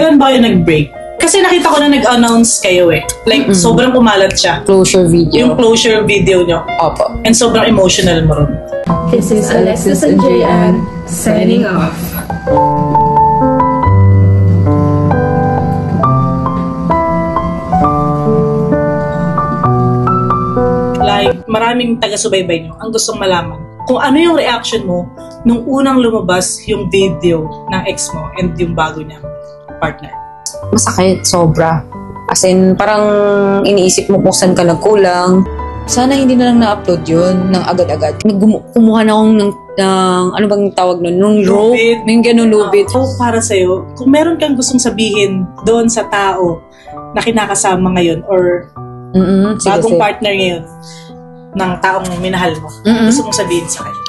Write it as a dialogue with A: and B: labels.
A: Kailan ba kayo nag-break? Kasi nakita ko na nag-announce kayo eh. Like, sobrang kumalat siya.
B: Closure video.
A: Yung closure video nyo.
B: Opo.
A: And sobrang emotional mo rin.
C: This is Alexis and Jayan signing off.
A: Like, maraming taga-subaybay nyo ang gustong malaman kung ano yung reaction mo nung unang lumabas yung video ng ex mo and yung bago niyang partner.
B: Masakit, sobra. As in, parang iniisip mo kung saan ka nagkulang. Sana hindi na lang na-upload yun ng agad-agad. Kumuha na akong ng ano bang tawag nun? Nung rope? Yung ganun lubid.
A: Para sa'yo, kung meron kang gustong sabihin doon sa tao na kinakasama ngayon or bagong partner ngayon ng taong minahal mo, gusto mong sabihin sa kanya.